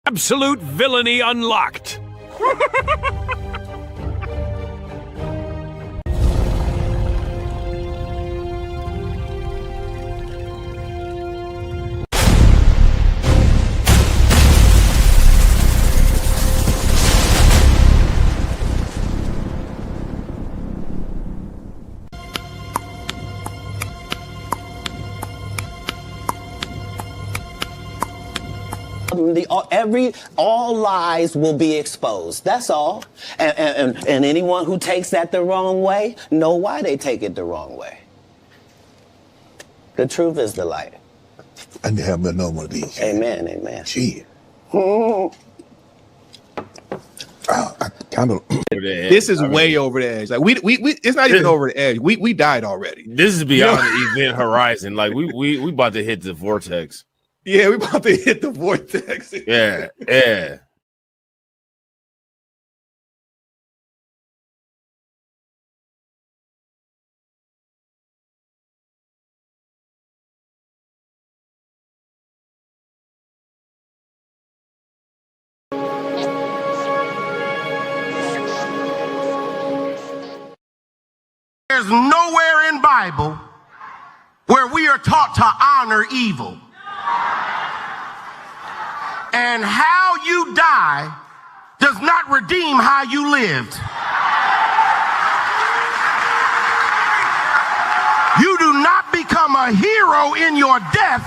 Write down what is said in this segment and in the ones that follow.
Absolute villainy unlocked. All lies will be exposed. That's all. And anyone who takes that the wrong way know why they take it the wrong way. The truth is the light. I need to have another one of these. Amen, amen. Shit. This is way over the edge. Like we it's not even over the edge. We died already. This is beyond the event horizon. Like we about to hit the vortex. Yeah, we about to hit the vortex. Yeah. There's nowhere in Bible where we are taught to honor evil. And how you die does not redeem how you lived. You do not become a hero in your death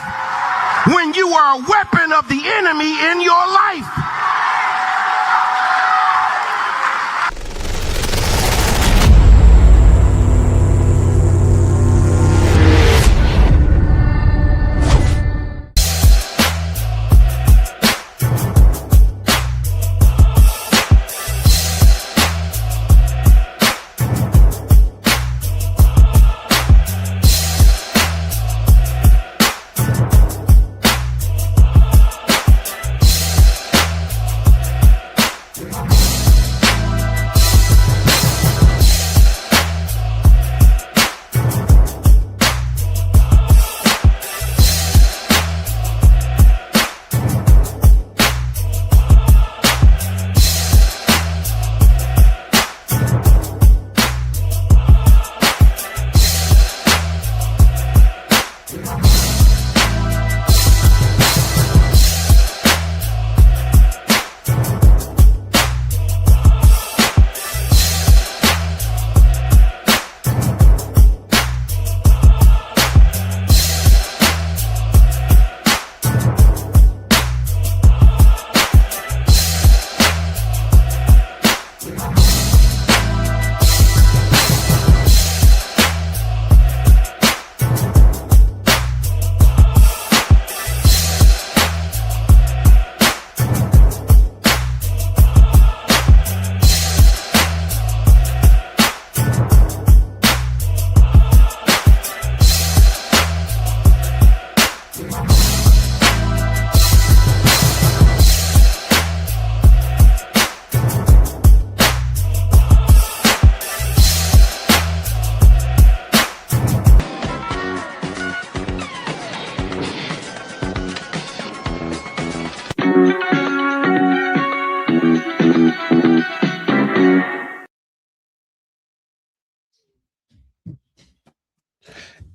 when you are a weapon of the enemy in your life.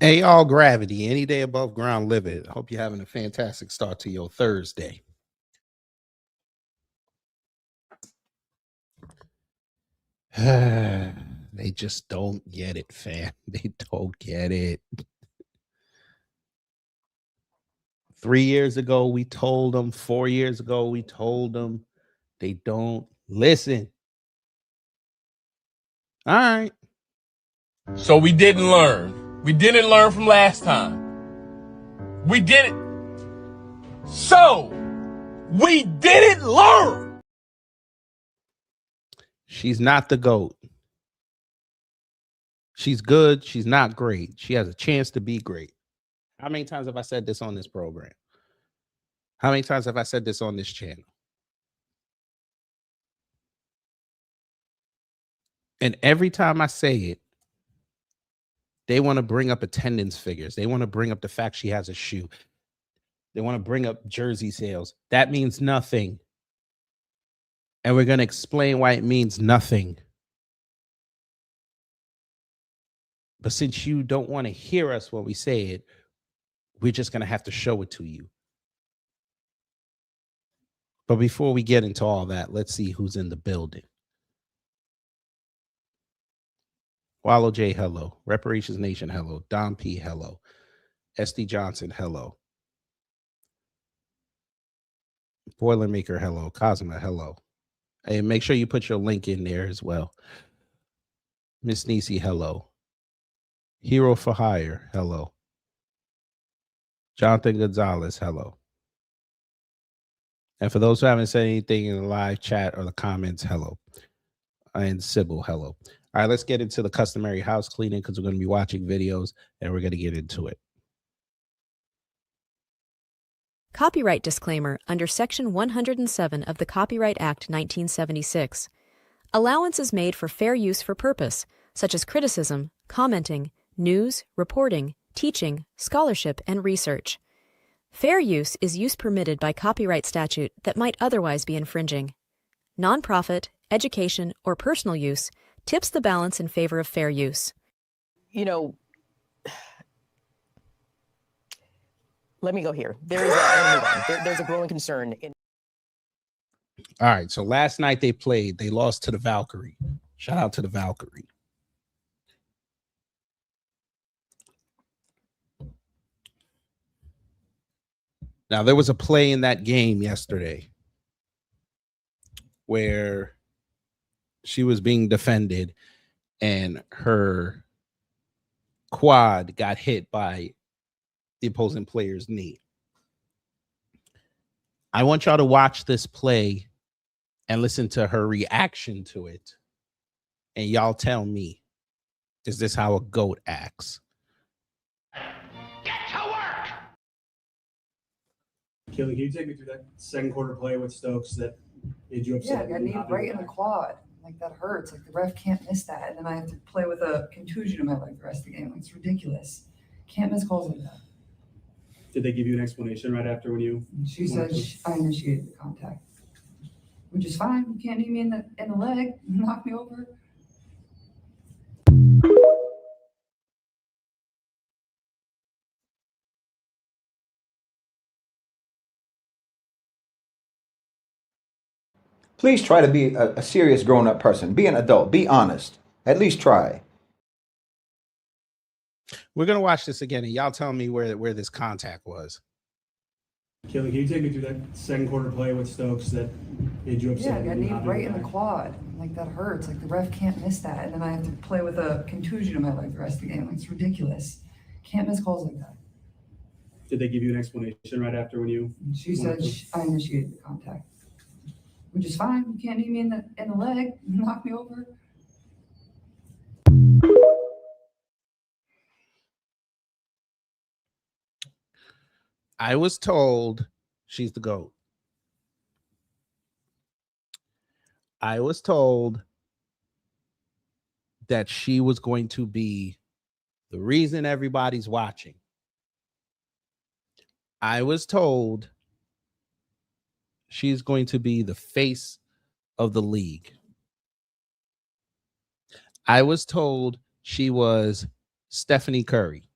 Hey, all gravity, any day above ground, live it. Hope you're having a fantastic start to your Thursday. They just don't get it, fam. They don't get it. 3 years ago, we told them. 4 years ago, we told them. They don't listen. All right. So we didn't learn. We didn't learn from last time. We didn't. So we didn't learn. She's not the GOAT. She's good. She's not great. She has a chance to be great. How many times have I said this on this program? How many times have I said this on this channel? And every time I say it, they want to bring up attendance figures. They want to bring up the fact she has a shoe. They want to bring up jersey sales. That means nothing. And we're going to explain why it means nothing. But since you don't want to hear us when we say it, we're just going to have to show it to you. But before we get into all that, let's see who's in the building. Wallow J, hello. Reparations Nation, hello. Don P, hello. SD Johnson, hello. Boilermaker, hello. Cosma, hello. Hey, make sure you put your link in there as well. Miss Nisi, hello. Hero for Hire, hello. Jonathan Gonzalez, hello. And for those who haven't said anything in the live chat or the comments, hello. And Sybil, hello. All right, let's get into the customary house cleaning because we're going to be watching videos and we're going to get into it. Copyright disclaimer under Section 107 of the Copyright Act 1976. Allowance is made for fair use for purpose, such as criticism, commenting, news, reporting, teaching, scholarship, and research. Fair use is use permitted by copyright statute that might otherwise be infringing. Nonprofit, education, or personal use tips the balance in favor of fair use. You know, let me go here. There's a growing concern. All right, so last night they played. They lost to the Valkyrie. Shout out to the Valkyrie. Now, there was a play in that game yesterday where she was being defended and her quad got hit by the opposing player's knee. I want y'all to watch this play and listen to her reaction to it. And y'all tell me, is this how a GOAT acts? Kelly, can you take me through that second quarter play with Stokes that made you upset? Yeah, I got knee right in the quad. Like, that hurts. Like, the ref can't miss that. And then I have to play with a contusion in my leg the rest of the game. Like, it's ridiculous. Can't miss calls like that. Did they give you an explanation right after when you? She said I initiated the contact, which is fine. You can't knee me in the leg, knock me over. Please try to be a serious grown-up person. Be an adult. Be honest. At least try. We're going to watch this again, and y'all tell me where this contact was. Kelly, can you take me through that second quarter play with Stokes that made you upset? Yeah, I got knee right in the quad. Like, that hurts. Like, the ref can't miss that. And then I have to play with a contusion in my leg the rest of the game. Like, it's ridiculous. Can't miss calls like that. Did they give you an explanation right after when you? She said I initiated the contact, which is fine. You can't knee me in the leg, knock me over. I was told she's the GOAT. I was told that she was going to be the reason everybody's watching. I was told she's going to be the face of the league. I was told she was Stephanie Curry.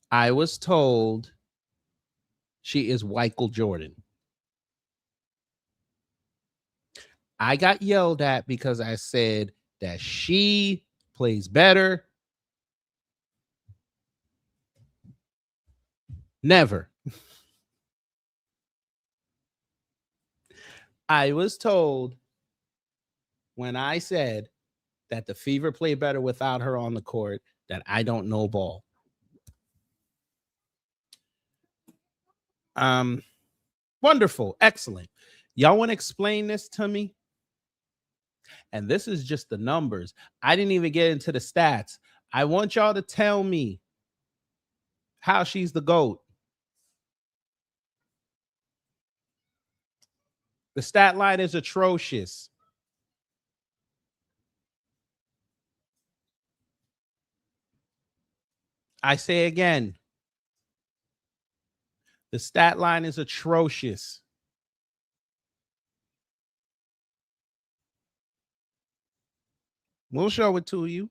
I was told she is Michael Jordan. I got yelled at because I said that she plays better. Never. I was told when I said that the Fever play better without her on the court that I don't know ball. Wonderful. Excellent. Y'all want to explain this to me? And this is just the numbers. I didn't even get into the stats. I want y'all to tell me how she's the GOAT. The stat line is atrocious. I say again, the stat line is atrocious. We'll show it to you.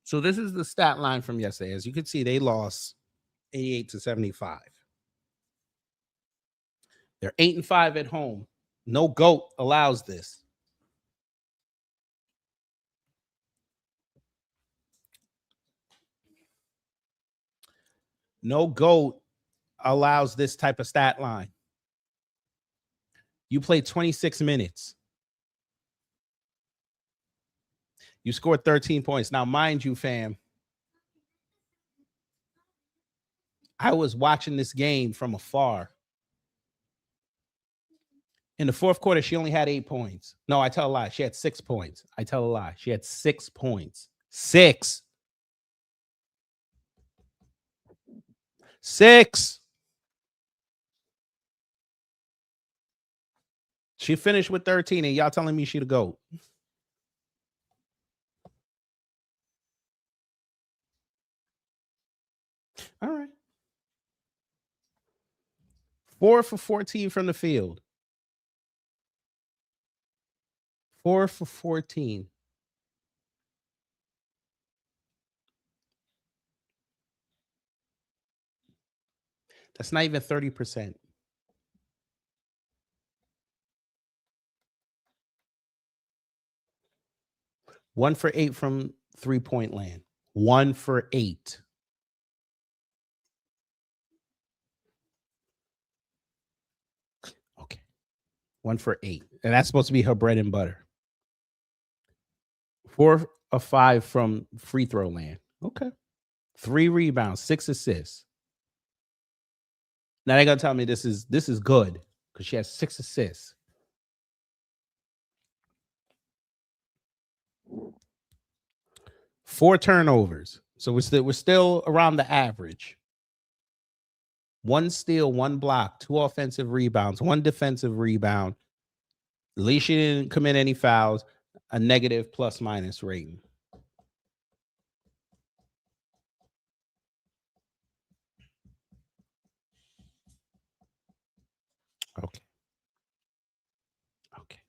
So this is the stat line from yesterday. As you can see, they lost 88-75. They're 8-5 at home. No GOAT allows this. No GOAT allows this type of stat line. You played 26 minutes. You scored 13 points. Now, mind you, fam, I was watching this game from afar. In the fourth quarter, she only had 8 points. No, I tell a lie. She had 6 points. I tell a lie. She had 6 points. 6. She finished with 13, and y'all telling me she the GOAT. All right. 4 for 14 from the field. 4 for 14. That's not even 30%. 1 for 8 from 3-point land. 1 for 8. Okay. 1 for 8. And that's supposed to be her bread and butter. 4 of 5 from free throw land. Okay. 3 rebounds, 6 assists. Now they're gonna tell me this is good because she has 6 assists. Four turnovers. So we're still around the average. 1 steal, 1 block, 2 offensive rebounds, 1 defensive rebound. At least she didn't commit any fouls. A negative plus minus rating. Okay. Okay.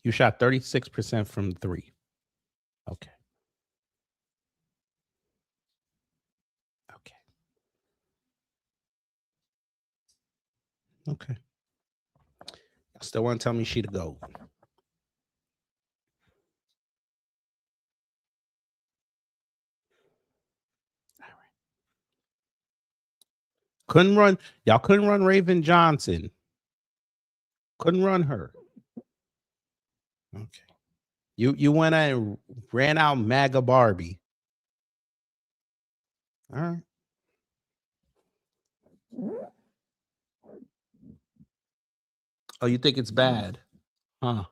You shot 36% from 3. Okay. Okay. Okay. I still want to tell me she the GOAT. Couldn't run. Y'all couldn't run Raven Johnson. Couldn't run her. Okay. You went and ran out MAGA Barbie. All right. Oh, you think it's bad? Huh.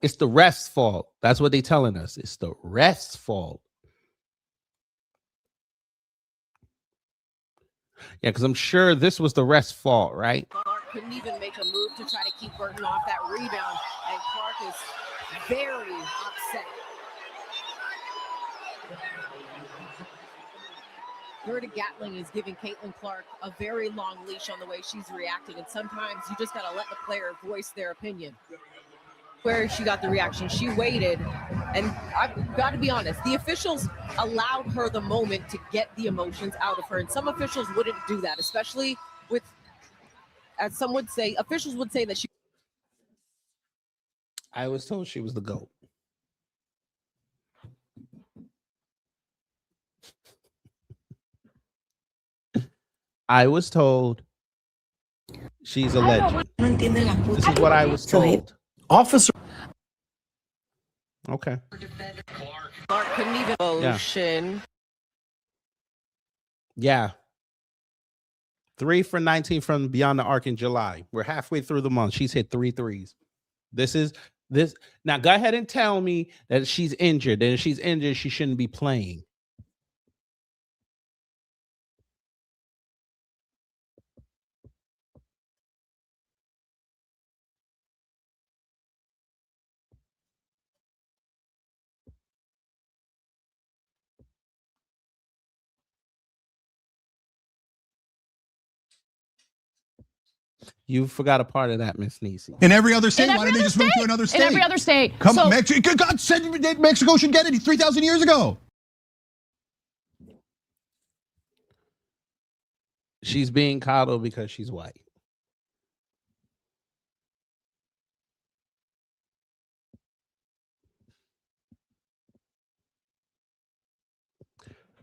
It's the ref's fault. That's what they're telling us. It's the ref's fault. Yeah, because I'm sure this was the ref's fault, right? Clark couldn't even make a move to try to keep Burton off that rebound, and Clark is very upset. Gerda Gatling is giving Caitlin Clark a very long leash on the way she's reacting, and sometimes you just got to let the player voice their opinion. Where she got the reaction, she waited, and I've got to be honest, the officials allowed her the moment to get the emotions out of her, and some officials wouldn't do that, especially with, as some would say, officials would say that she. I was told she was the GOAT. I was told she's a legend. This is what I was told. Officer. Okay. Clark couldn't even motion. Yeah. 3 for 19 from beyond the arc in July. We're halfway through the month. She's hit 3 threes. This. Now go ahead and tell me that she's injured. And if she's injured, she shouldn't be playing. You forgot a part of that, Miss Nisi. In every other state, why didn't they just move to another state? In every other state. Come So- on, Mexico. God said Mexico should get it 3,000 years ago. She's being coddled because she's white.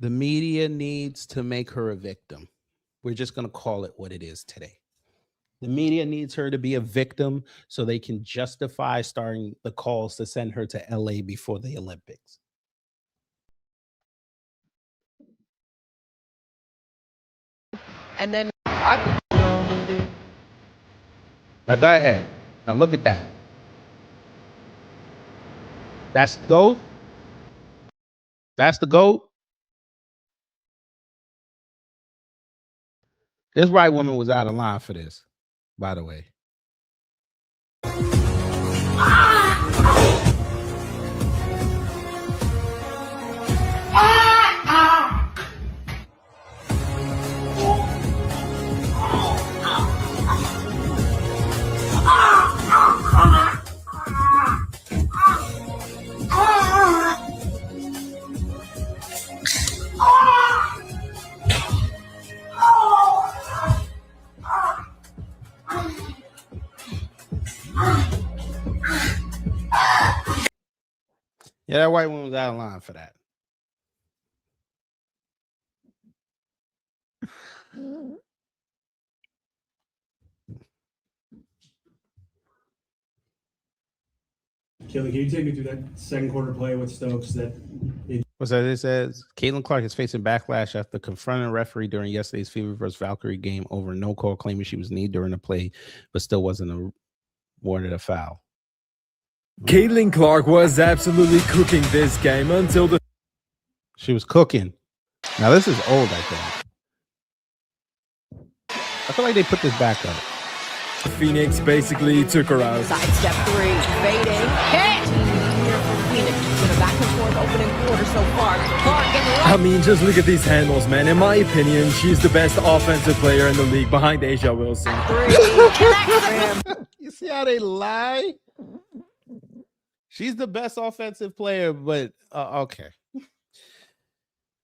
The media needs to make her a victim. We're just going to call it what it is today. The media needs her to be a victim so they can justify starting the calls to send her to LA before the Olympics. And then Now go ahead. Now look at that. That's the GOAT. That's the GOAT. This white woman was out of line for this, by the way. Yeah, that white woman was out of line for that. Kelly, can you take me through that second quarter play with Stokes that What's that? It says Caitlin Clark is facing backlash after confronting a referee during yesterday's Fever versus Valkyrie game over no call, claiming she was kneed during the play, but still wasn't awarded a foul. Caitlin Clark was absolutely cooking this game until she was cooking. Now this is old, I think. I feel like they put this back up. Phoenix basically took her out. Sidestep 3, fading, hit! Here for Phoenix. It's been a back and forth opening quarter so far. Clark getting right. I mean, just look at these handles, man. In my opinion, she's the best offensive player in the league behind Asia Wilson. You see how they lie? She's the best offensive player, but okay.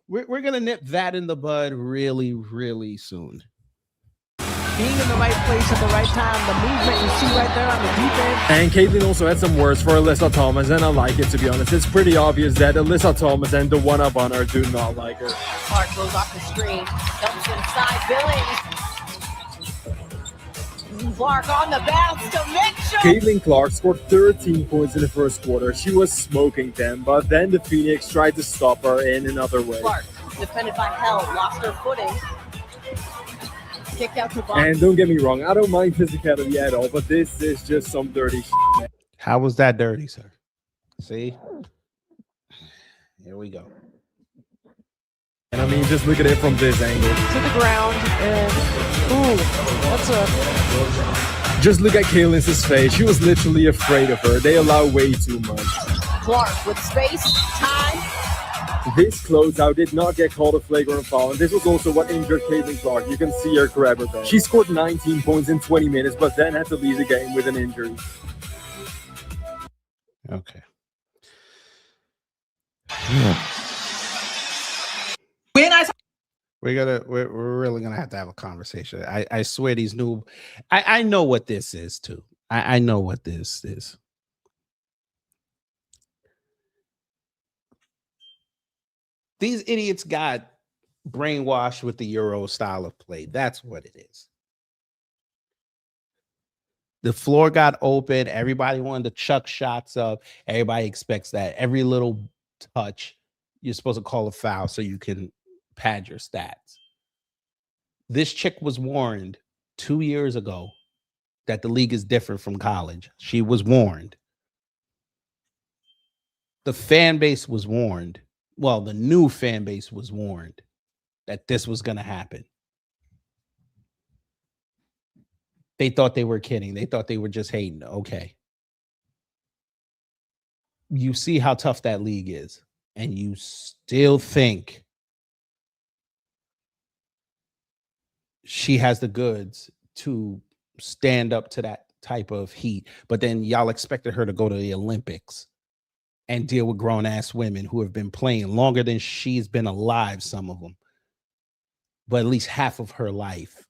We're going to nip that in the bud really, really soon. being in the right place at the right time, the movement you see right there on the defense. And Caitlin also had some words for Alyssa Thomas, and I like it, to be honest. It's pretty obvious that Alyssa Thomas and the one-up on her do not like her. Clark goes off the screen, dumps inside Billings. Clark on the bounce to Mitchell. Caitlin Clark scored 13 points in the first quarter. She was smoking them, but then the Phoenix tried to stop her in another way. Clark, defended by Hell, lost her footing. Kicked out to Bond. And don't get me wrong, I don't mind physicality at all, but this is just some dirty shit, man. How was that dirty, sir? See? Here we go. And I mean, just look at it from this angle. To the ground, and ooh, that's a... Just look at Kaylin's face. She was literally afraid of her. They allow way too much. Clark with space, time. This closeout did not get called a flagrant foul, and this was also what injured Caitlin Clark. You can see her grab her back. She scored 19 points in 20 minutes, but then had to leave the game with an injury. Okay. We're really gonna have to have a conversation. I swear these new I know what this is too. I know what this is. These idiots got brainwashed with the Euro style of play. That's what it is. The floor got open. Everybody wanted to chuck shots up. Everybody expects that. Every little touch, you're supposed to call a foul so you can pad your stats. This chick was warned 2 years ago that the league is different from college. She was warned. The fan base was warned. Well, the new fan base was warned that this was going to happen. They thought they were kidding. They thought they were just hating. Okay. You see how tough that league is, and you still think she has the goods to stand up to that type of heat. But then y'all expected her to go to the Olympics and deal with grown-ass women who have been playing longer than she's been alive, some of them, but at least half of her life,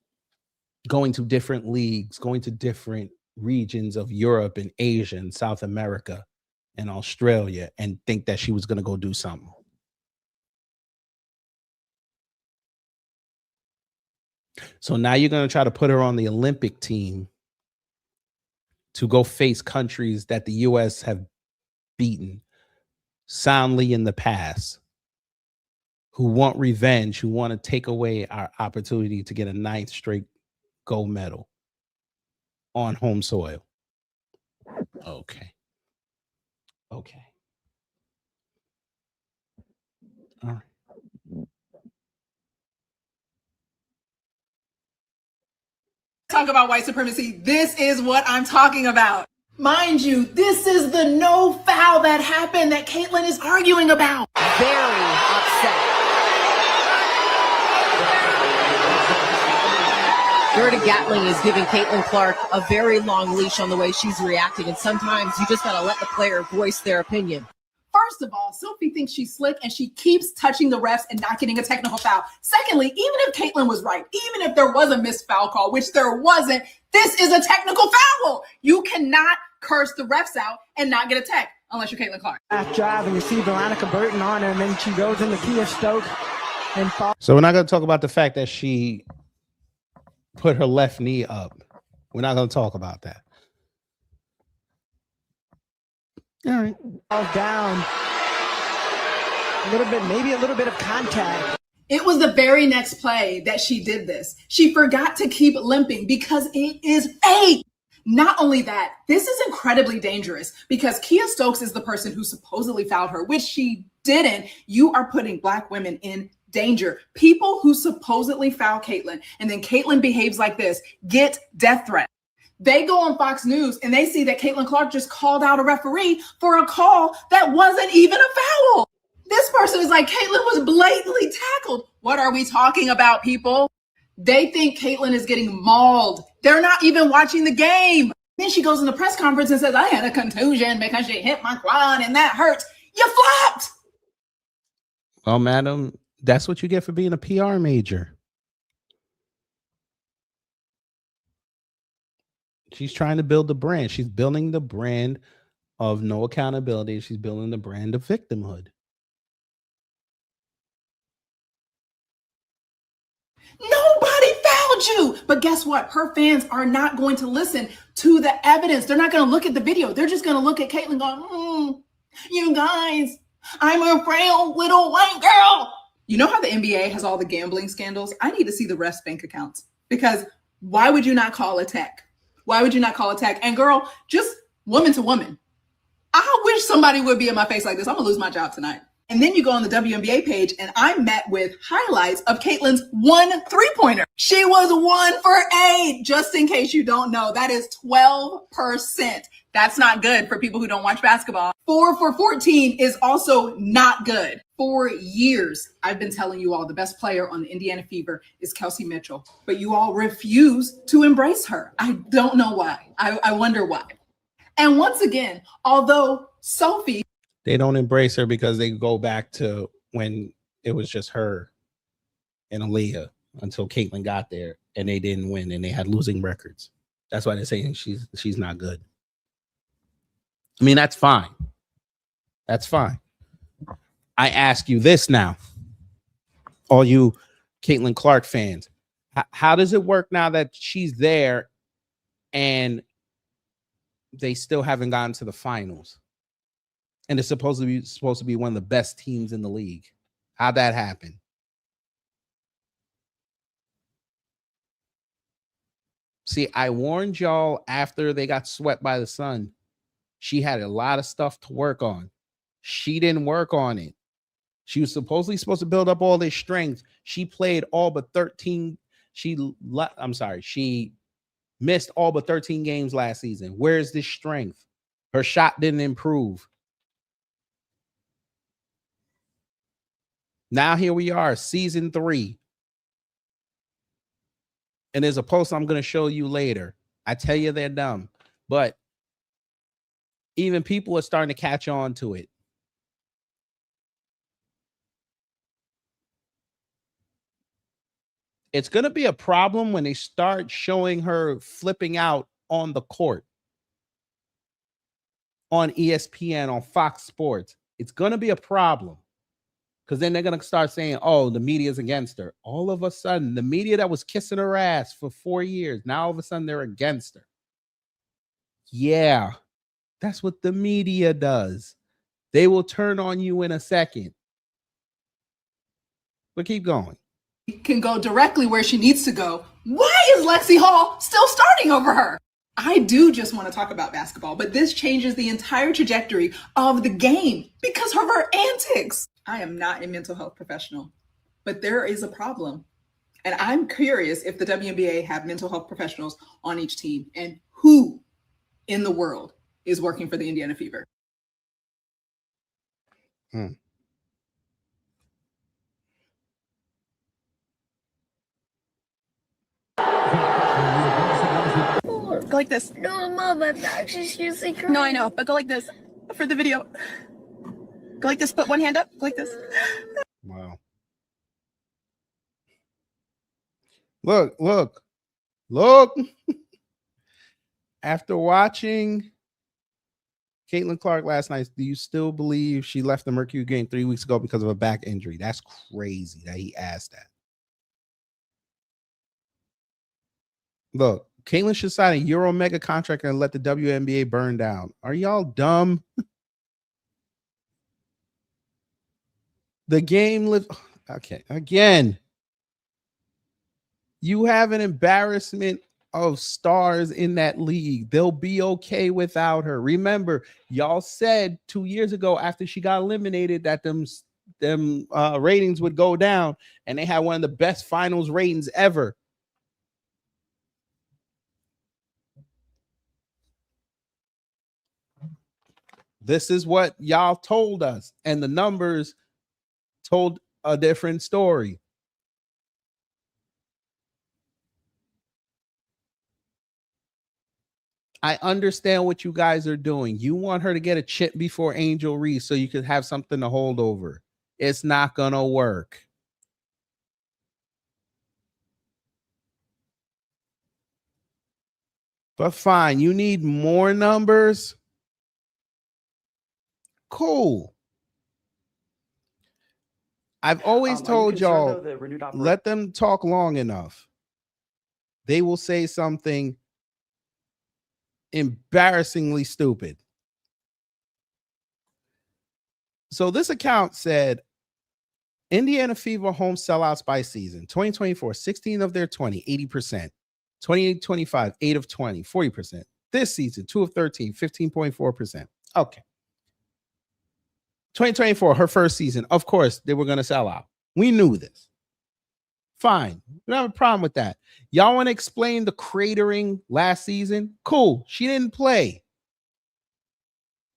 going to different leagues, going to different regions of Europe and Asia and South America and Australia, and think that she was going to go do something. So now you're going to try to put her on the Olympic team to go face countries that the U.S. have beaten soundly in the past, who want revenge, who want to take away our opportunity to get a 9th straight gold medal on home soil. Okay. All right. Talk about white supremacy. This is what I'm talking about. Mind you, this is the no foul that happened that Caitlyn is arguing about. Very upset. Gerda Gatling is giving Caitlin Clark a very long leash on the way she's reacting, and sometimes you just gotta let the player voice their opinion. First of all, Sophie thinks she's slick and she keeps touching the refs and not getting a technical foul. Secondly, even if Caitlyn was right, even if there was a missed foul call, which there wasn't, this is a technical foul. You cannot curse the refs out and not get a tech unless you're Caitlin Clark. Drive and you see Veronica Burton on her, and then she goes into Kia Stokes and falls. So we're not going to talk about the fact that she put her left knee up. We're not going to talk about that. All right. Down a little bit, maybe a little bit of contact. It was the very next play that she did this. She forgot to keep limping because it is fake. Not only that, this is incredibly dangerous because Kia Stokes is the person who supposedly fouled her, which she didn't. You are putting Black women in danger. People who supposedly foul Caitlyn and then Caitlyn behaves like this get death threats. They go on Fox News and they see that Caitlin Clark just called out a referee for a call that wasn't even a foul. This person is like, Caitlyn was blatantly tackled. What are we talking about, people? They think Caitlyn is getting mauled. They're not even watching the game. Then she goes in the press conference and says, I had a contusion because she hit my quad and that hurts. You flopped. Well, madam, that's what you get for being a PR major. She's trying to build the brand. She's building the brand of no accountability. She's building the brand of victimhood. Nobody fouled you. But guess what? Her fans are not going to listen to the evidence. They're not going to look at the video. They're just going to look at Caitlyn going, you guys, I'm a frail little white girl. You know how the NBA has all the gambling scandals? I need to see the refs' bank accounts because why would you not call a tech? Why would you not call a tech? And girl, just woman to woman. I wish somebody would be in my face like this. I'm going to lose my job tonight. And then you go on the WNBA page and I met with highlights of Caitlyn's 1 3-pointer. She was 1 for 8. Just in case you don't know, that is 12%. That's not good for people who don't watch basketball. 4 for 14 is also not good. For years, I've been telling you all the best player on the Indiana Fever is Kelsey Mitchell, but you all refuse to embrace her. I don't know why. I wonder why. And once again, although Sophie, they don't embrace her because they go back to when it was just her and Aaliyah until Caitlyn got there and they didn't win and they had losing records. That's why they're saying she's not good. I mean, that's fine. That's fine. I ask you this now, all you Caitlin Clark fans, how does it work now that she's there and they still haven't gotten to the finals? And it's supposed to be one of the best teams in the league. How'd that happen? See, I warned y'all after they got swept by the Sun. She had a lot of stuff to work on. She didn't work on it. She was supposed to build up all this strength. She played all but 13. She missed all but 13 games last season. Where's this strength? Her shot didn't improve. Now here we are, season 3. And there's a post I'm going to show you later I tell you, they're dumb. But even people are starting to catch on to it. It's going to be a problem when they start showing her flipping out on the court, on ESPN, on Fox Sports. It's going to be a problem because then they're going to start saying, oh, the media's against her. All of a sudden, the media that was kissing her ass for 4 years, now all of a sudden they're against her. Yeah, that's what the media does. They will turn on you in a second. But keep going. Can go directly where she needs to go. Why is Lexi Hall still starting over her? I do just want to talk about basketball, but this changes the entire trajectory of the game because of her antics. I am not a mental health professional, but there is a problem. And I'm curious if the WNBA have mental health professionals on each team and who in the world is working for the Indiana Fever. Go like this. No, Mom, I'm actually seriously crying. No, I know, but go like this for the video. Go like this. Put one hand up. Go like this. Wow. Look. After watching Caitlin Clark last night, do you still believe she left the Mercury game 3 weeks ago because of a back injury? That's crazy that he asked that. Look, Caitlin should sign a Euro mega contract and let the WNBA burn down. Are y'all dumb? The game lives. Okay, again, you have an embarrassment of stars in that league. They'll be okay without her. Remember, y'all said 2 years ago after she got eliminated that them ratings would go down, and they had one of the best finals ratings ever. This is what y'all told us, and the numbers told a different story. I understand what you guys are doing. You want her to get a chip before Angel Reese so you could have something to hold over. It's not going to work. But fine, you need more numbers. Cool. I've always told y'all, let them talk long enough. They will say something embarrassingly stupid. So this account said, Indiana Fever home sellouts by season. 2024, 16 of their 20, 80%. 2025, 8 of 20, 40%. This season, 2 of 13, 15.4%. Okay. 2024, her first season. Of course, they were going to sell out. We knew this. Fine. We don't have a problem with that. Y'all want to explain the cratering last season? Cool. She didn't play.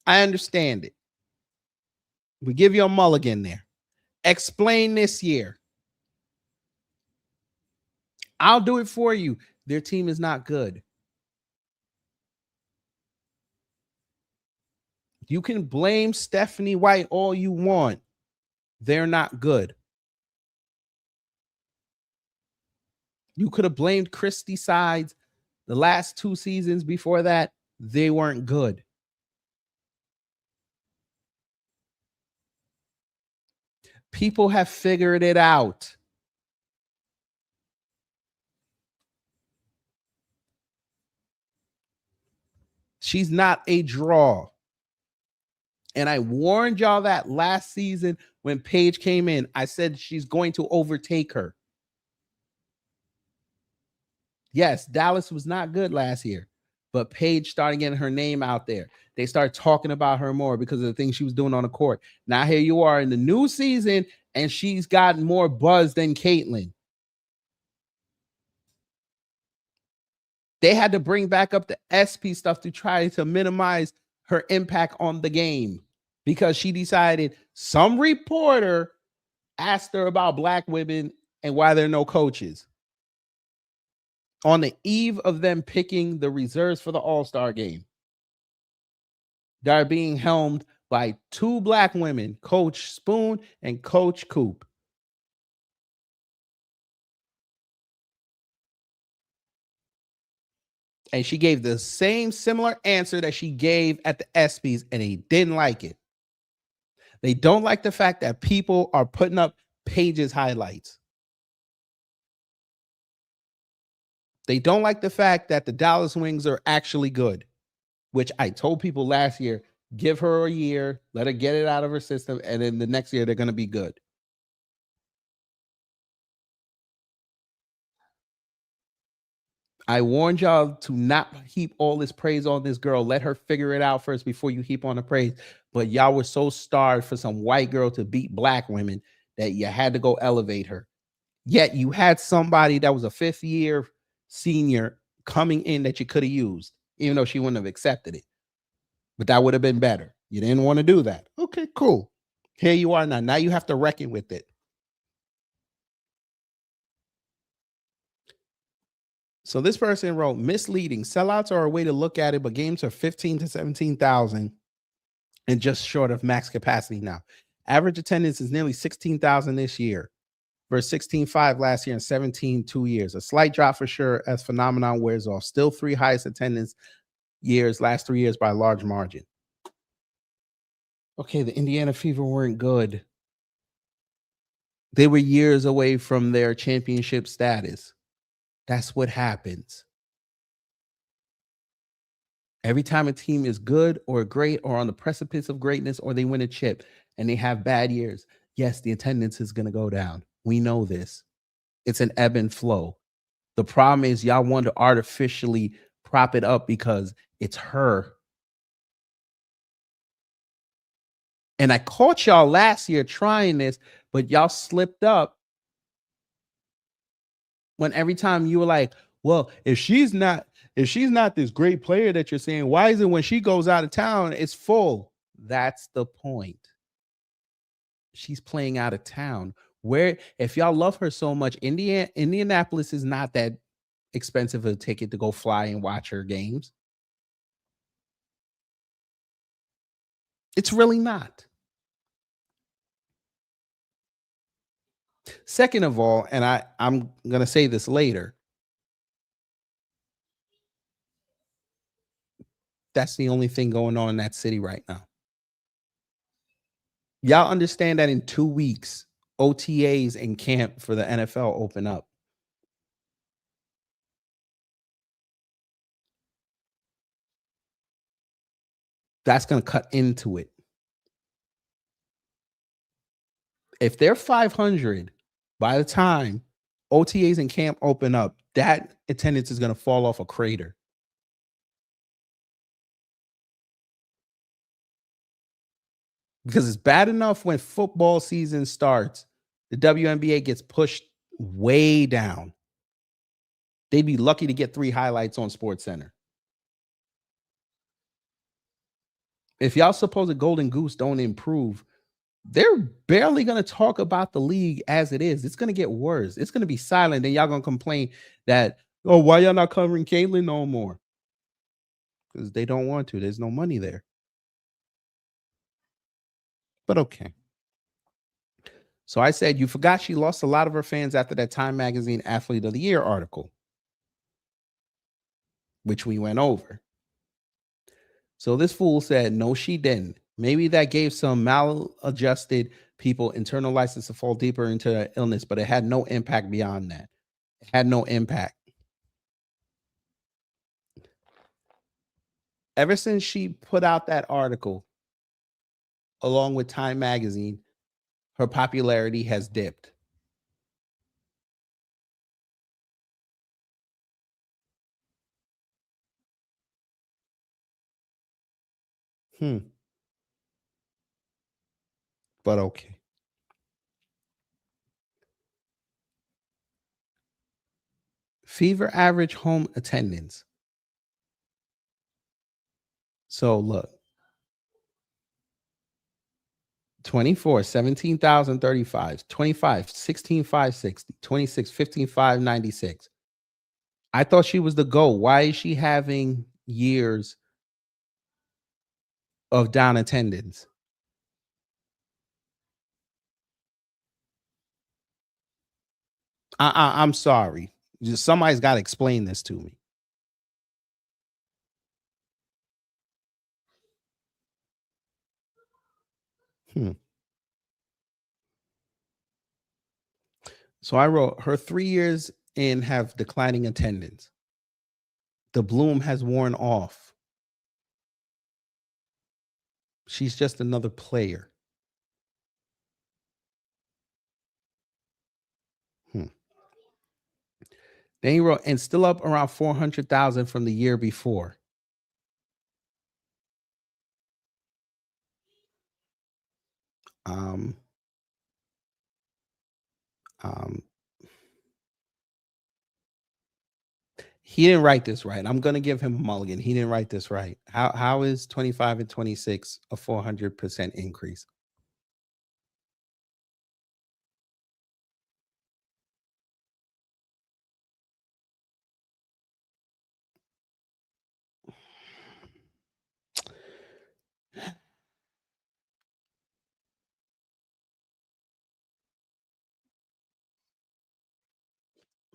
I understand it. We give you a mulligan there. Explain this year. I'll do it for you. Their team is not good. You can blame Stephanie White all you want. They're not good. You could have blamed Christy Sides the last 2 seasons before that. They weren't good. People have figured it out. She's not a draw. And I warned y'all that last season when Paige came in. I said she's going to overtake her. Yes, Dallas was not good last year, but Paige started getting her name out there. They started talking about her more because of the things she was doing on the court. Now here you are in the new season, and she's gotten more buzz than Caitlin. They had to bring back up the SP stuff to try to minimize her impact on the game because she decided some reporter asked her about black women and why there are no coaches. on the eve of them picking the reserves for the All-Star game. They're being helmed by two black women, Coach Spoon and Coach Coop. And she gave the same similar answer that she gave at the ESPYs, and they didn't like it. They don't like the fact that people are putting up Paige's highlights. They don't like the fact that the Dallas Wings are actually good, which I told people last year, give her a year, let her get it out of her system, and then the next year they're going to be good. I warned y'all to not heap all this praise on this girl. Let her figure it out first before you heap on the praise. But y'all were so starved for some white girl to beat black women that you had to go elevate her. Yet you had somebody that was a fifth-year senior coming in that you could have used, even though she wouldn't have accepted it. But that would have been better. You didn't want to do that. Okay, cool. Here you are now. Now you have to reckon with it. So this person wrote, misleading. Sellouts are a way to look at it, but games are 15 to 17,000 and just short of max capacity now. Average attendance is nearly 16,000 this year versus 16.5 last year and 17 2 years. A slight drop for sure as phenomenon wears off. Still 3 highest attendance years, last 3 years by a large margin. Okay, the Indiana Fever weren't good. They were years away from their championship status. That's what happens. Every time a team is good or great or on the precipice of greatness or they win a chip and they have bad years, yes, the attendance is going to go down. We know this. It's an ebb and flow. The problem is y'all want to artificially prop it up because it's her. And I caught y'all last year trying this, but y'all slipped up when every time you were like, well, if she's not this great player that you're saying, why is it when she goes out of town, it's full? That's the point. She's playing out of town. Where, if y'all love her so much, Indianapolis is not that expensive a ticket to go fly and watch her games. It's really not. Second of all, and I'm going to say this later, that's the only thing going on in that city right now. Y'all understand that in 2 weeks, OTAs and camp for the NFL open up. That's going to cut into it. If they're 500 by the time OTAs and camp open up, that attendance is going to fall off a crater. Because it's bad enough when football season starts, the WNBA gets pushed way down. They'd be lucky to get 3 highlights on SportsCenter. If y'all suppose the Golden Goose don't improve, they're barely going to talk about the league as it is. It's going to get worse. It's going to be silent. And y'all going to complain that, oh, why y'all not covering Caitlyn no more? Because they don't want to. There's no money there. But okay. So I said, you forgot she lost a lot of her fans after that Time Magazine Athlete of the Year article, which we went over. So this fool said, no, she didn't. Maybe that gave some maladjusted people internal license to fall deeper into illness, but it had no impact beyond that. It had no impact. Ever since she put out that article, along with Time Magazine, her popularity has dipped. But okay. Fever average home attendance. So look. 24, 17,035, 25, 16,560, 26, 15,596. I thought she was the GOAT. Why is she having years of down attendance? I'm sorry. Just somebody's got to explain this to me. So I wrote, her 3 years in have declining attendance. The bloom has worn off. She's just another player. Then he wrote, and still up around 400,000 from the year before. He didn't write this right. I'm going to give him a mulligan. He didn't write this right. How is 25 and 26 a 400% increase?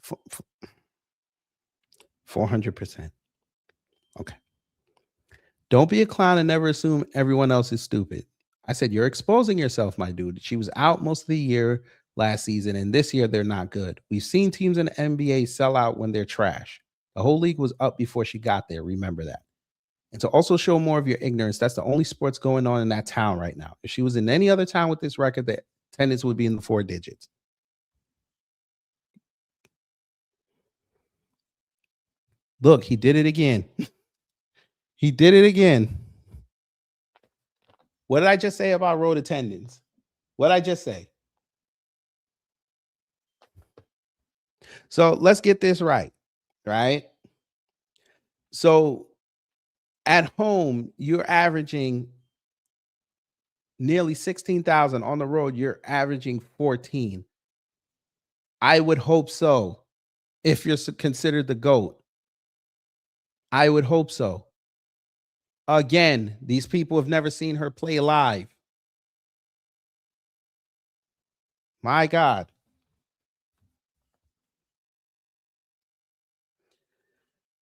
For 400%. Okay. Don't be a clown and never assume everyone else is stupid. I said, you're exposing yourself, my dude. She was out most of the year last season, and this year they're not good. We've seen teams in the NBA sell out when they're trash. The whole league was up before she got there. Remember that. And to also show more of your ignorance, that's the only sports going on in that town right now. If she was in any other town with this record, the attendance would be in the 4 digits. Look, he did it again. He did it again. What did I just say about road attendance? What did I just say? So let's get this right, right? So at home, you're averaging nearly 16,000. On the road, you're averaging 14. I would hope so. If you're considered the GOAT, I would hope so. Again, these people have never seen her play live. My God.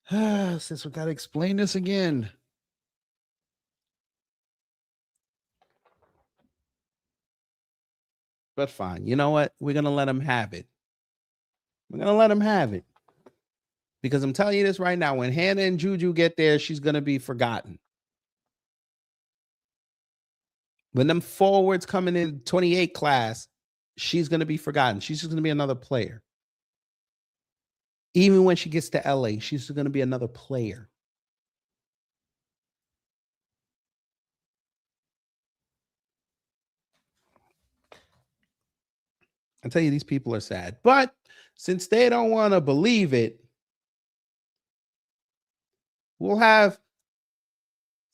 Since we got to explain this again. But fine. You know what? We're going to let them have it. We're going to let them have it. Because I'm telling you this right now, when Hannah and Juju get there, she's going to be forgotten. When them forwards coming in 28 class, she's going to be forgotten. She's just going to be another player. Even when she gets to LA, she's going to be another player. I tell you, these people are sad. But since they don't want to believe it, we'll have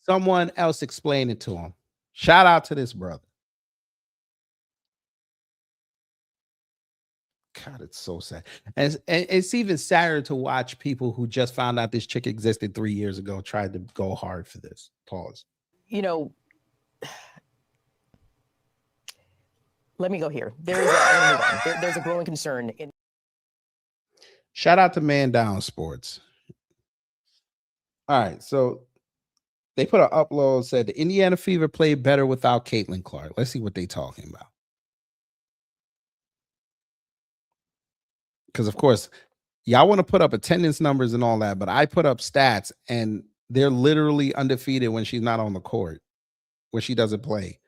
someone else explain it to them. Shout out to this brother. God, it's so sad. And it's even sadder to watch people who just found out this chick existed 3 years ago tried to go hard for this. Pause. You know, let me go here. There's a growing concern. Shout out to Man Down Sports. All right, so they put an upload, said the Indiana Fever played better without Caitlin Clark. Let's see what they're talking about. Because, of course, y'all want to put up attendance numbers and all that, but I put up stats, and they're literally undefeated when she's not on the court, when she doesn't play.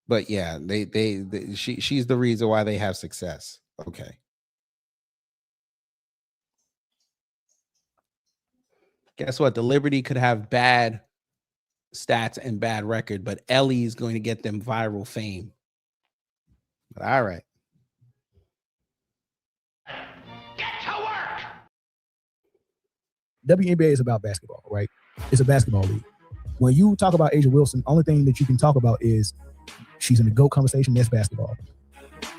But, yeah, she's the reason why they have success. Okay. Guess what? The Liberty could have bad stats and bad record, but Ellie is going to get them viral fame. But all right. WNBA is about basketball, right? It's a basketball league. When you talk about Asia Wilson, only thing that you can talk about is she's in the GOAT conversation. That's basketball.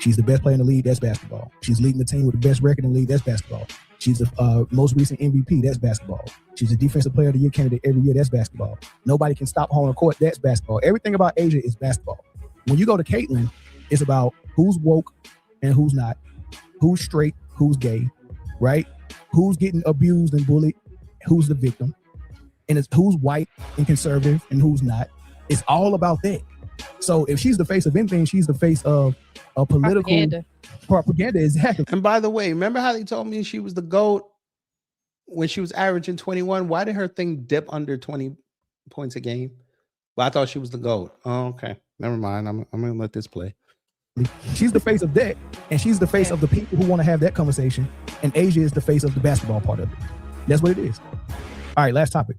She's the best player in the league. That's basketball. She's leading the team with the best record in the league. That's basketball. She's the most recent MVP. That's basketball. She's a defensive player of the year candidate every year. That's basketball. Nobody can stop her on the court. That's basketball. Everything about Asia is basketball. When you go to Caitlin, it's about who's woke and who's not, who's straight, who's gay, right? Who's getting abused and bullied, who's the victim, and it's who's white and conservative and who's not. It's all about that. So if she's the face of anything, she's the face of a political propaganda. Exactly. And by the way, remember how they told me she was the GOAT when she was averaging 21? Why did her thing dip under 20 points a game? Well, I thought she was the GOAT. Oh, okay. Never mind. I'm going to let this play. She's the face of that, and she's the face of the people who want to have that conversation, and Asia is the face of the basketball part of it. That's what it is. All right, last topic.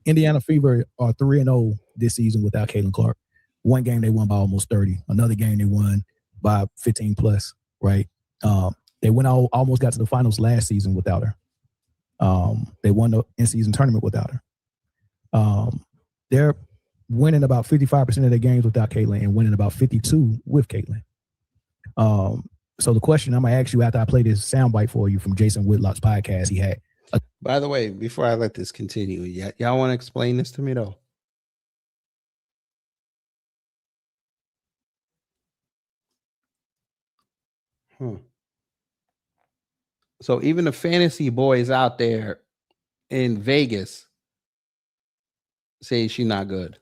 Indiana Fever are 3-0 this season without Caitlin Clark. One game they won by almost 30. Another game they won by 15 plus, right? They almost got to the finals last season without her. They won the in-season tournament without her. They're winning about 55% of their games without Caitlin and winning about 52 with Caitlin. So the question I'm going to ask you after I play this soundbite for you from Jason Whitlock's podcast he had. By the way, before I let this continue, y'all want to explain this to me, though? So even the fantasy boys out there in Vegas say she's not good.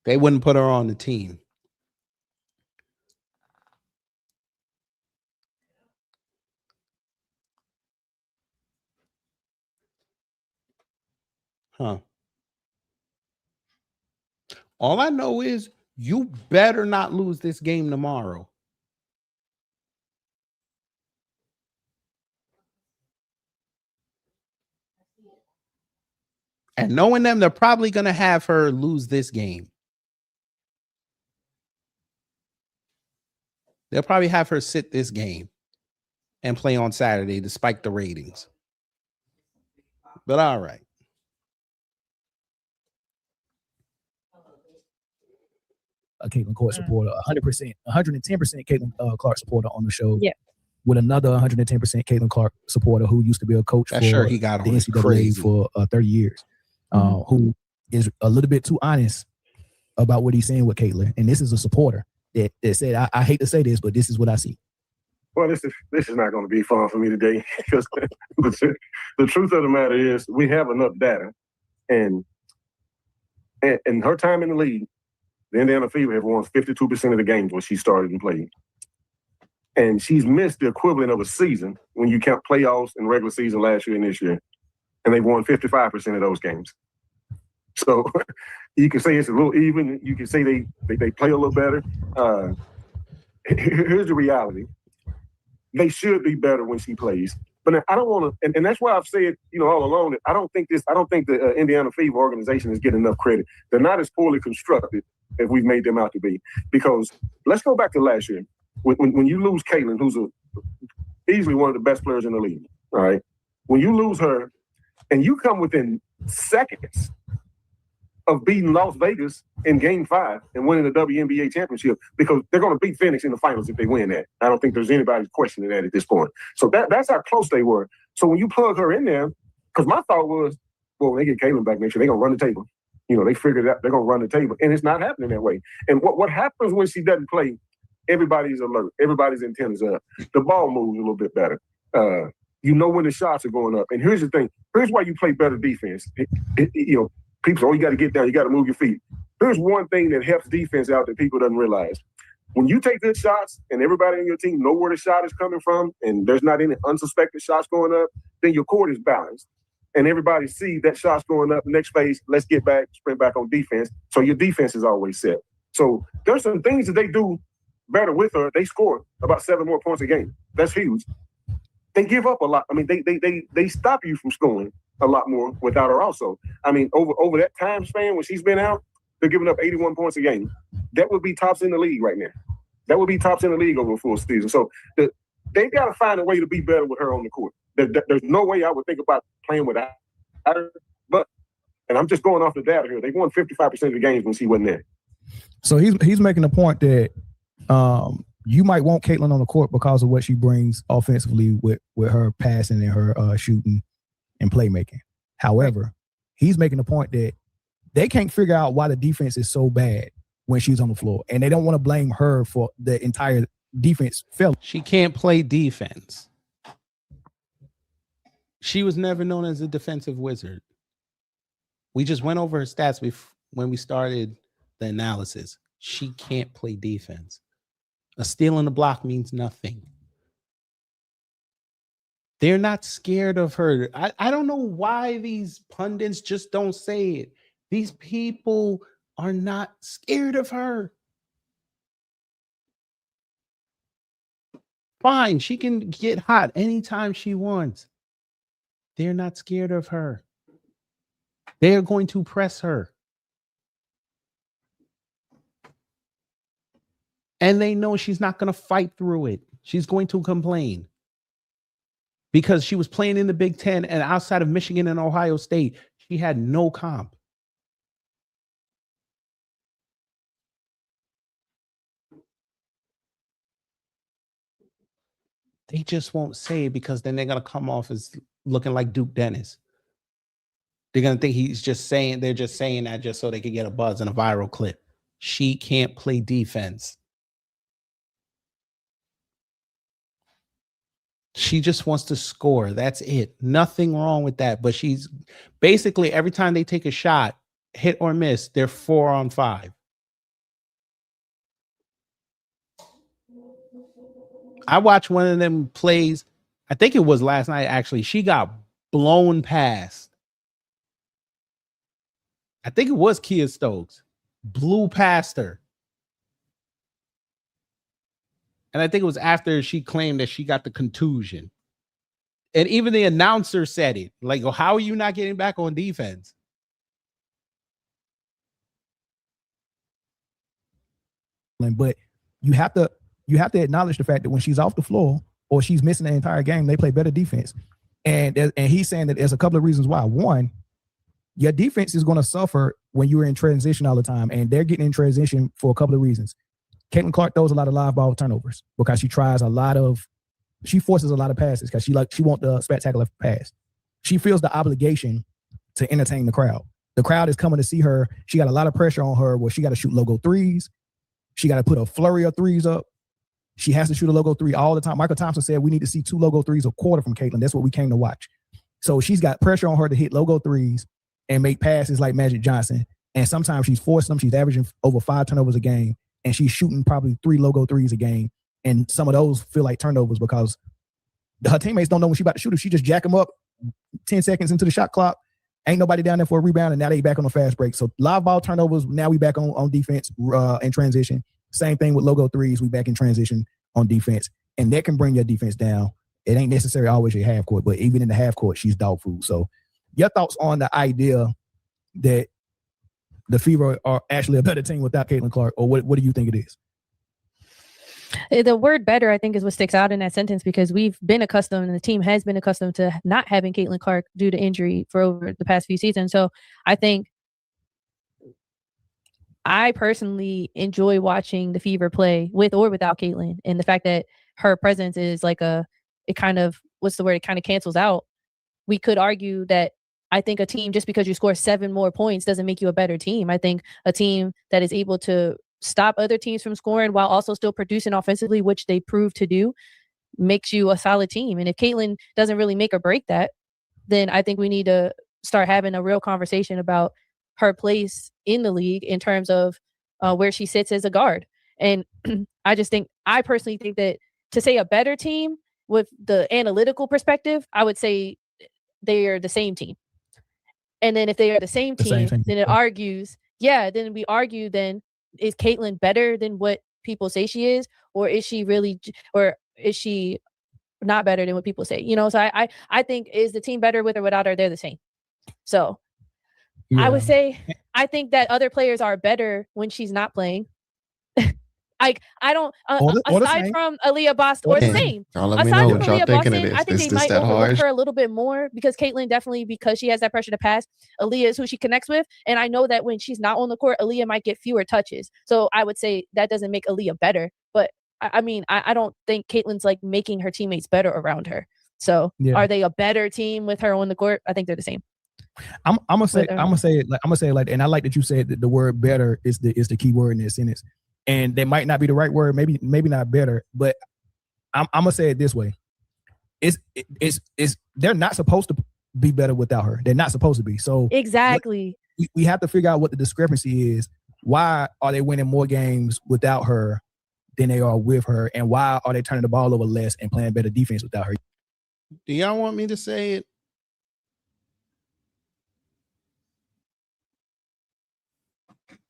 They wouldn't put her on the team. All I know is you better not lose this game tomorrow. And knowing them, they're probably going to have her lose this game. They'll probably have her sit this game and play on Saturday despite the ratings. But all right. A Caitlin Clark supporter, 100%, 110% Caitlin Clark supporter on the show. Yeah. With another 110% Caitlin Clark supporter who used to be a coach for sure he got the on NCAA crazy. for 30 years, who is a little bit too honest about what he's saying with Caitlin. And this is a supporter that said, I hate to say this, but this is what I see. Well, this is not going to be fun for me today because the truth of the matter is we have enough data, and her time in the league, the Indiana Fever have won 52% of the games when she started and played. And she's missed the equivalent of a season when you count playoffs and regular season last year and this year. And they've won 55% of those games. So you can say it's a little even. You can say they play a little better. Here's the reality. They should be better when she plays. But I don't want to, and that's why I've said, all along that I don't think the Indiana Fever organization is getting enough credit. They're not as poorly constructed as we've made them out to be. Because let's go back to last year. When you lose Caitlin, who's easily one of the best players in the league, all right? When you lose her and you come within seconds of beating Las Vegas in Game 5 and winning the WNBA championship, because they're going to beat Phoenix in the finals if they win that. I don't think there's anybody questioning that at this point. So that's how close they were. So when you plug her in there, because my thought was, well, when they get Caitlin back next year, they're going to run the table. They figured out they're going to run the table. And it's not happening that way. And what happens when she doesn't play, everybody's alert. Everybody's antennas up. The ball moves a little bit better. When the shots are going up. And here's the thing. Here's why you play better defense. People say, you got to get down. You got to move your feet. There's one thing that helps defense out that people doesn't realize. When you take good shots and everybody on your team know where the shot is coming from and there's not any unsuspected shots going up, then your court is balanced. And everybody sees that shot's going up. Next phase, let's get back, sprint back on defense. So your defense is always set. So there's some things that they do better with her. They score about 7 more points a game. That's huge. They give up a lot. I mean, they stop you from scoring a lot more without her also. I mean, over that time span when she's been out, they're giving up 81 points a game. That would be tops in the league right now. That would be tops in the league over a full season. So they've got to find a way to be better with her on the court. There's no way I would think about playing without her. But And I'm just going off the data here. They won 55% of the games when she wasn't there. So he's making the point that you might want Caitlin on the court because of what she brings offensively with her passing and her shooting and playmaking. However, he's making the point that they can't figure out why the defense is so bad when she's on the floor, and they don't want to blame her for the entire defense failure. She can't play defense. She was never known as a defensive wizard. We just went over her stats when we started the analysis. She can't play defense. A steal in the block means nothing. They're not scared of her. I don't know why these pundits just don't say it. These people are not scared of her. Fine, she can get hot anytime she wants. They're not scared of her. They are going to press her. And they know she's not going to fight through it. She's going to complain. Because she was playing in the Big Ten, and outside of Michigan and Ohio State, she had no comp. They just won't say it because then they're going to come off as looking like Duke Dennis. They're going to think they're just saying that just so they can get a buzz and a viral clip. She can't play defense. She just wants to score. That's it. Nothing wrong with that. But she's basically, every time they take a shot, hit or miss, they're 4-on-5. I watched one of them plays. I think it was last night, actually. She got blown past. I think it was Kia Stokes. Blew past her. And I think it was after she claimed that she got the contusion. And even the announcer said it. Like, oh, how are you not getting back on defense? But you have to acknowledge the fact that when she's off the floor or she's missing the entire game, they play better defense. And he's saying that there's a couple of reasons why. One, your defense is going to suffer when you're in transition all the time, and they're getting in transition for a couple of reasons. Caitlin Clark throws a lot of live ball turnovers because she forces a lot of passes because she wants the spectacular pass. She feels the obligation to entertain the crowd. The crowd is coming to see her. She got a lot of pressure on her where she got to shoot logo threes. She got to put a flurry of threes up. She has to shoot a logo three all the time. Michael Thompson said we need to see 2 logo threes a quarter from Caitlin. That's what we came to watch. So she's got pressure on her to hit logo threes and make passes like Magic Johnson. And sometimes she's forcing them. She's averaging over 5 turnovers a game. And she's shooting probably 3 logo threes a game. And some of those feel like turnovers because her teammates don't know when she's about to shoot. If she just jack them up 10 seconds into the shot clock, ain't nobody down there for a rebound, and now they back on a fast break. So live ball turnovers, now we back on defense in transition. Same thing with logo threes, we back in transition on defense. And that can bring your defense down. It ain't necessarily always your half court, but even in the half court, she's dog food. So your thoughts on the idea that the Fever are actually a better team without Caitlin Clark, or what do you think it is? The word better, I think, is what sticks out in that sentence because we've been accustomed, and the team has been accustomed to not having Caitlin Clark due to injury for over the past few seasons. So I think I personally enjoy watching the Fever play with or without Caitlin, and the fact that her presence is like it kind of cancels out. We could argue that I think a team, just because you score 7 more points doesn't make you a better team. I think a team that is able to stop other teams from scoring while also still producing offensively, which they prove to do, makes you a solid team. And if Caitlin doesn't really make or break that, then I think we need to start having a real conversation about her place in the league in terms of where she sits as a guard. And I personally think that to say a better team with the analytical perspective, I would say they are the same team. And then if they are the same team, then it argues, then we argue, then is Caitlin better than what people say she is? Or is she not better than what people say? So I think, is the team better with or without her? They're the same. So I would say, I think that other players are better when she's not playing. Like I don't Or the aside same. from Aaliyah Boston or the same. Y'all let me Aside know from what y'all Aaliyah thinking of Boston, this. I think Is they this might that overlook hard? her a little bit more because Caitlyn definitely, because she has that pressure to pass. Aaliyah is who she connects with, and I know that when she's not on the court, Aaliyah might get fewer touches. So I would say that doesn't make Aaliyah better, but I mean, I don't think Caitlyn's like making her teammates better around her. So are they a better team with her on the court? I think they're the same. I'm gonna say it like, and I like that you said that the word better is the key word in this sentence, and that might not be the right word, maybe not better, but I'm gonna say it this way: it's they're not supposed to be better without her. They're not supposed to be. So exactly, we have to figure out what the discrepancy is. Why are they winning more games without her than they are with her, and why are they turning the ball over less and playing better defense without her? Do y'all want me to say it?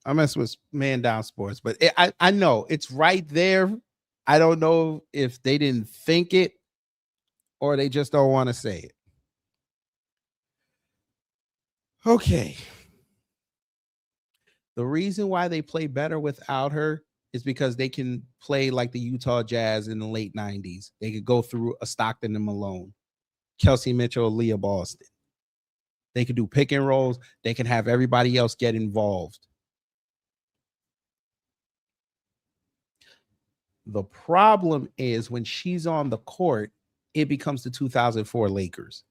I mess with Man Down Sports, but I know it's right there. I don't know if they didn't think it or they just don't want to say it. Okay. The reason why they play better without her is because they can play like the Utah Jazz in the late 90s. They could go through a Stockton and Malone, Kelsey Mitchell, Leah Boston. They could do pick and rolls. They can have everybody else get involved. The problem is when she's on the court, it becomes the 2004 Lakers.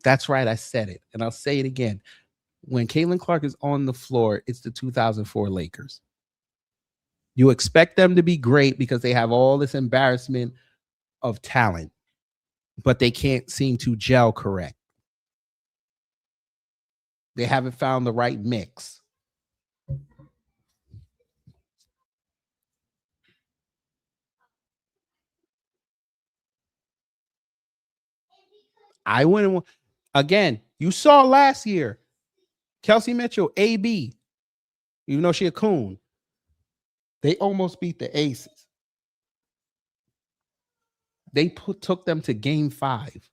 That's right. I said it, and I'll say it again. When Caitlin Clark is on the floor, it's the 2004 Lakers. You expect them to be great because they have all this embarrassment of talent, but they can't seem to gel correct. They haven't found the right mix. I wouldn't. Again, you saw last year, Kelsey Mitchell, AB, even though she a coon, they almost beat the Aces. They took them to game 5.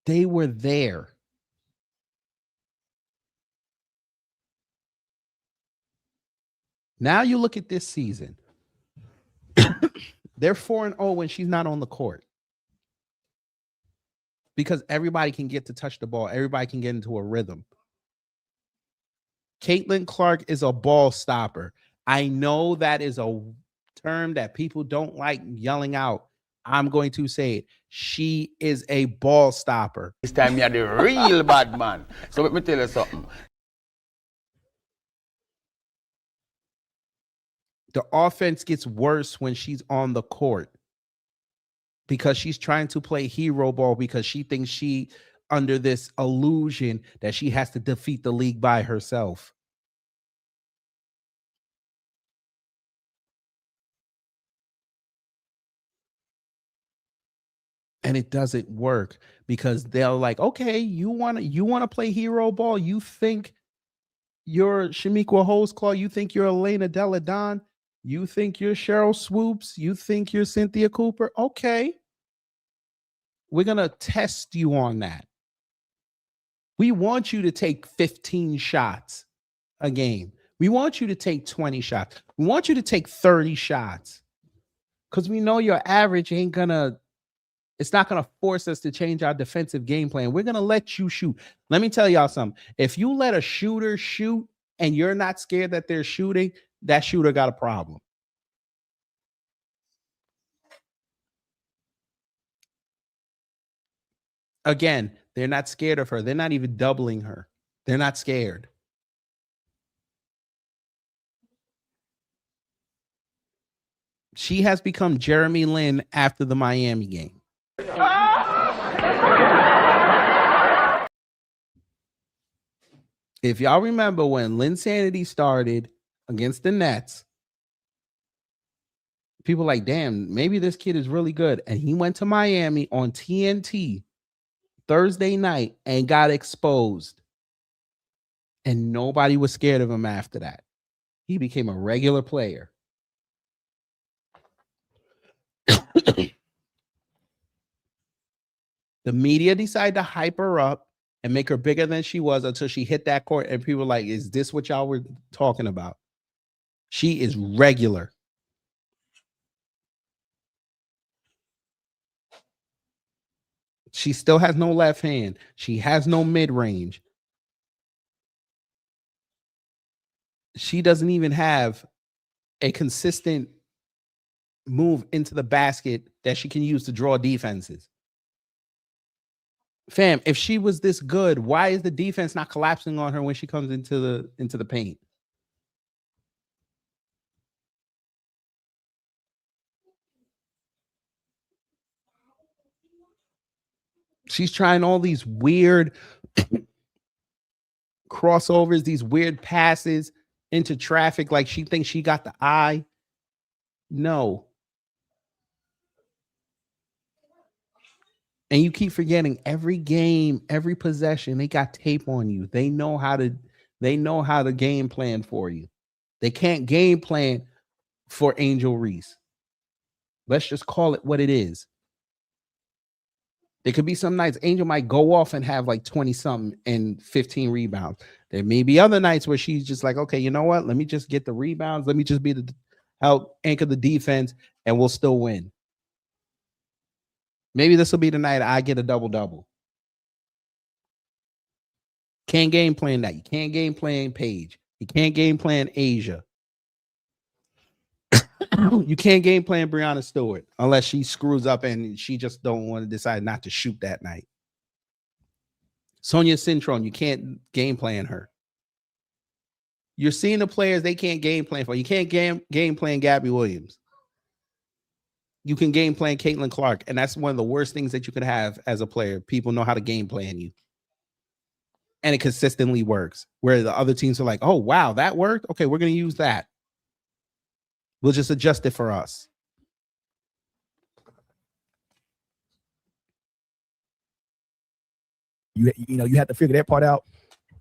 They were there. Now you look at this season. They're 4-0 when she's not on the court. Because everybody can get to touch the ball. Everybody can get into a rhythm. Caitlin Clark is a ball stopper. I know that is a term that people don't like yelling out. I'm going to say it. She is a ball stopper. This time you're the real bad man. So let me tell you something. The offense gets worse when she's on the court because she's trying to play hero ball because she thinks she under this illusion that she has to defeat the league by herself. And it doesn't work because they're like, okay, you want to play hero ball? You think you're Shamiqua Holesclaw? You think you're Elena Delle Donne? You think you're Cheryl Swoops? You think you're Cynthia Cooper? Okay. We're going to test you on that. We want you to take 15 shots a game. We want you to take 20 shots. We want you to take 30 shots because we know your average it's not going to force us to change our defensive game plan. We're going to let you shoot. Let me tell y'all something. If you let a shooter shoot and you're not scared that they're shooting, that shooter got a problem. Again, they're not scared of her. They're not even doubling her. They're not scared. She has become Jeremy Lin after the Miami game. If y'all remember when Linsanity started against the Nets, people like, damn, maybe this kid is really good. And he went to Miami on TNT Thursday night and got exposed. And nobody was scared of him after that. He became a regular player. The media decided to hype her up and make her bigger than she was until she hit that court. And people were like, is this what y'all were talking about? She is regular. She still has no left hand. She has no mid-range. She doesn't even have a consistent move into the basket that she can use to draw defenses. Fam, if she was this good, why is the defense not collapsing on her when she comes into the paint? She's trying all these weird crossovers, these weird passes into traffic like she thinks she got the eye. No. And you keep forgetting every game, every possession, they got tape on you. They know how to game plan for you. They can't game plan for Angel Reese. Let's just call it what it is. There could be some nights Angel might go off and have like 20 something and 15 rebounds. There may be other nights where she's just like, okay, you know what? Let me just get the rebounds. Let me just be help anchor the defense and we'll still win. Maybe this will be the night I get a double-double. Can't game plan that. You can't game plan Paige. You can't game plan Asia. You can't game plan Breonna Stewart unless she screws up and she just don't want to decide not to shoot that night. Sonia Cintron, you can't game plan her. You're seeing the players they can't game plan for. You can't game plan Gabby Williams. You can game plan Caitlin Clark, and that's one of the worst things that you could have as a player. People know how to game plan you. And it consistently works. Where the other teams are like, oh, wow, that worked? Okay, we're going to use that. We'll just adjust it for us. You have to figure that part out.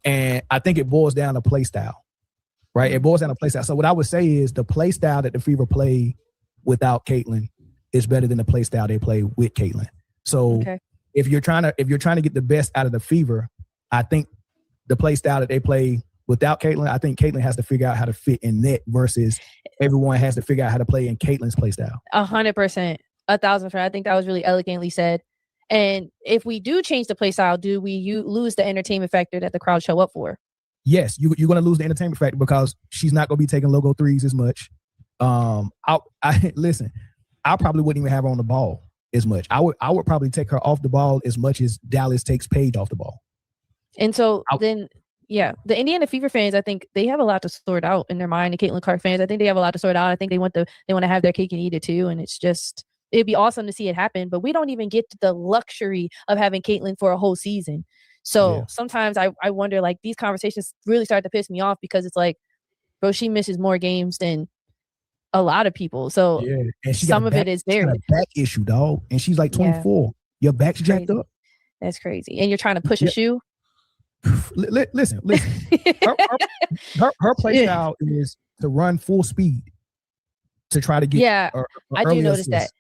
And I think it boils down to play style, right? It boils down to play style. So what I would say is the play style that the Fever play without Caitlin is better than the play style they play with Caitlin. So if you're trying to get the best out of the Fever, I think the play style that they play without Caitlin, I think Caitlin has to figure out how to fit in that versus everyone has to figure out how to play in Caitlin's play style. 100%, 1,000%. I think that was really elegantly said. And if we do change the play style, do we lose the entertainment factor that the crowd show up for? Yes, you're going to lose the entertainment factor because she's not going to be taking logo threes as much. Listen, I probably wouldn't even have her on the ball as much. I would probably take her off the ball as much as Dallas takes Paige off the ball. And so the Indiana Fever fans, I think they have a lot to sort out in their mind. The Caitlin Clark fans, I think they have a lot to sort out. I think they want to have their cake and eat it too. And it'd be awesome to see it happen, but we don't even get the luxury of having Caitlin for a whole season. So sometimes I wonder, like, these conversations really start to piss me off because it's like, bro, she misses more games than a lot of people. So and some of it is there. A back issue, dog. And she's like 24. Your back's jacked up. That's crazy. And you're trying to push a shoe. Listen. Her play style is to run full speed to try to get. I do notice that.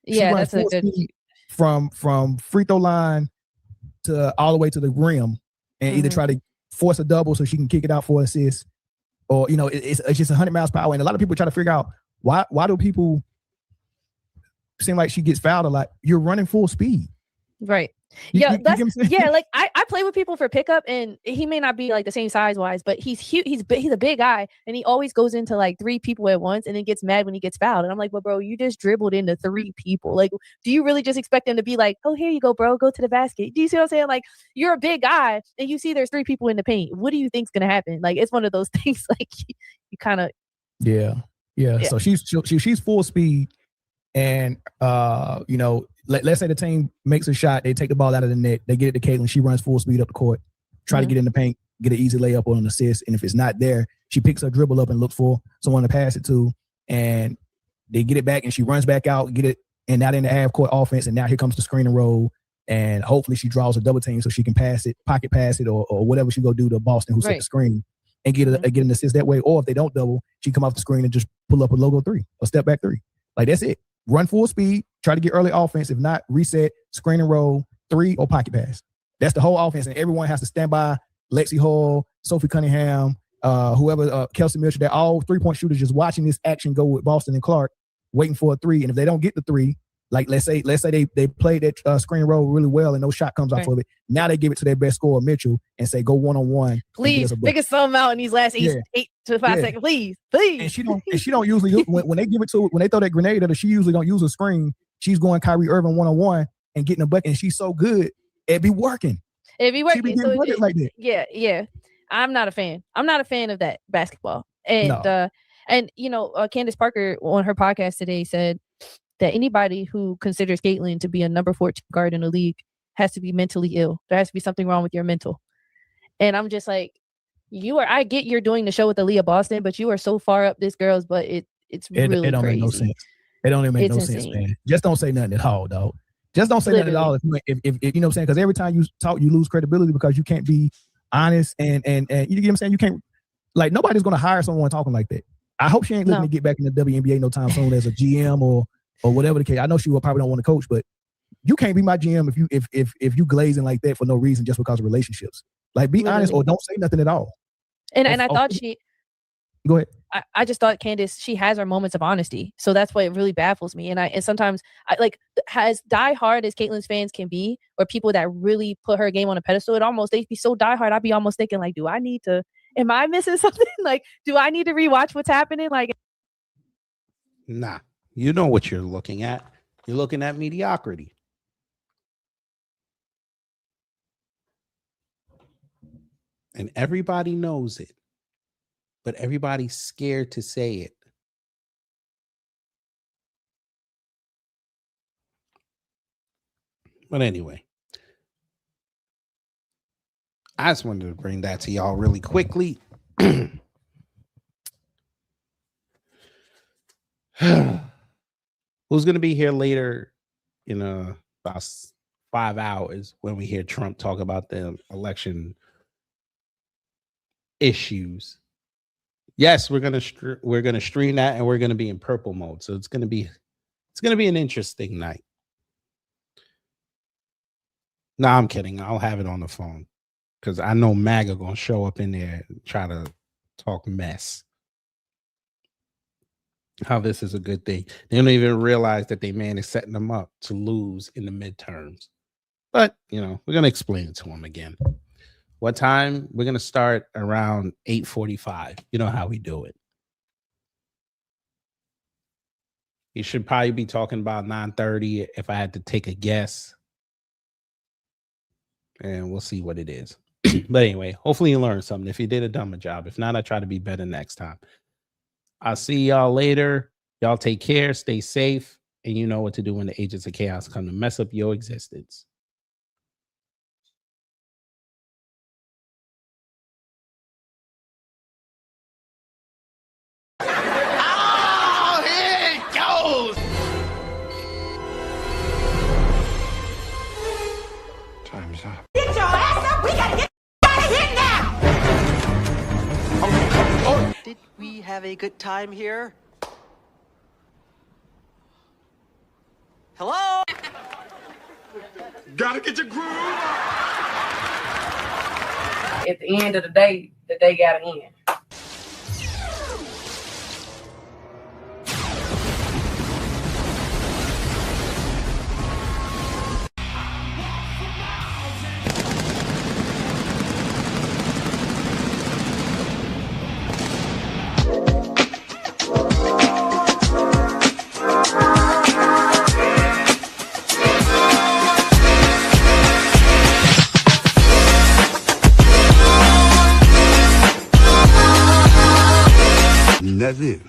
That's a good from free throw line to all the way to the rim, and either try to force a double so she can kick it out for assist, or it's just 100 miles per hour. And a lot of people try to figure out why do people seem like she gets fouled a lot? You're running full speed, right? Like I play with people for pickup, and he may not be like the same size wise, but he's huge. He's a big guy, and he always goes into like 3 people at once, and then gets mad when he gets fouled. And I'm like, well, bro, you just dribbled into 3 people. Like, do you really just expect them to be like, oh, here you go, bro, go to the basket? Do you see what I'm saying? Like, you're a big guy, and you see there's 3 people in the paint. What do you think's gonna happen? Like, it's one of those things. Like, you kind of yeah. So she's full speed, and let's say the team makes a shot, they take the ball out of the net, they get it to Caitlin, she runs full speed up the court, try to get in the paint, get an easy layup or an assist, and if it's not there, she picks her dribble up and looks for someone to pass it to, and they get it back, and she runs back out, get it, and now in the half court offense, and now here comes the screen and roll, and hopefully she draws a double team so she can pass it, pocket pass it, or whatever she go do to Boston who set the screen and get an assist that way. Or if they don't double, she come off the screen and just pull up a logo 3 or step back 3. Like that's it. Run full speed, try to get early offense. If not, reset, screen and roll, 3 or pocket pass. That's the whole offense, and everyone has to stand by. Lexi Hall, Sophie Cunningham, whoever, Kelsey Mitchell, they're all 3-point shooters just watching this action go with Boston and Clark, waiting for a 3. And if they don't get the 3, like let's say they played that screen and roll really well and no shot comes off of it. Now they give it to their best scorer, Mitchell, and say, go one-on-one. Please, figure something out in these last 8 to 5 seconds. Please. And she don't usually, when they give it to, when they throw that grenade at her, she usually don't use a screen. She's going Kyrie Irving one-on-one and getting a bucket, and she's so good, it be working. It be working. She be getting buckets like that. Yeah. I'm not a fan. I'm not a fan of that basketball. And and you know, Candace Parker on her podcast today said that anybody who considers Caitlin to be a number 14 guard in the league has to be mentally ill. There has to be something wrong with your mental. And I'm just like, I get you're doing the show with Aaliyah Boston, but you are so far up this girl's butt. It's really it don't crazy. Make no sense. It don't even make no sense, man. Just don't say nothing at all, dog. Just don't say nothing at all. If you know what I'm saying? Because every time you talk, you lose credibility because you can't be honest and you know what I'm saying? You can't, like, nobody's gonna hire someone talking like that. I hope she ain't looking to get back in the WNBA no time soon as a GM or whatever the case. I know she will probably don't want to coach, but you can't be my GM if you glazing like that for no reason just because of relationships. Like, be honest or don't say nothing at all. And I thought go ahead. I just thought Candace, she has her moments of honesty. So that's why it really baffles me. And sometimes I like, as diehard as Caitlin's fans can be, or people that really put her game on a pedestal, they'd be so diehard. I'd be almost thinking like, am I missing something? Like, do I need to rewatch what's happening? Like, nah, you know what you're looking at. You're looking at mediocrity. And everybody knows it, but everybody's scared to say it. But anyway, I just wanted to bring that to y'all really quickly. Who's going to be here later in about 5 hours when we hear Trump talk about the election issues? Yes, we're gonna stream that, and we're gonna be in purple mode. So it's gonna be an interesting night. No, I'm kidding. I'll have it on the phone because I know MAGA gonna show up in there and try to talk mess. How this is a good thing. They don't even realize that they man is setting them up to lose in the midterms. But we're gonna explain it to them again. What time? We're gonna start around 8:45. You know how we do it. You should probably be talking about 9:30 if I had to take a guess. And we'll see what it is. But anyway, hopefully you learned something. If you did a dumber job. If not, I try to be better next time. I'll see y'all later. Y'all take care, stay safe, and you know what to do when the agents of chaos come to mess up your existence. Time's up. Get your ass up! We gotta get out of here now! Did we have a good time here? Hello? Gotta get your groove on. At the end of the day gotta end. That's it.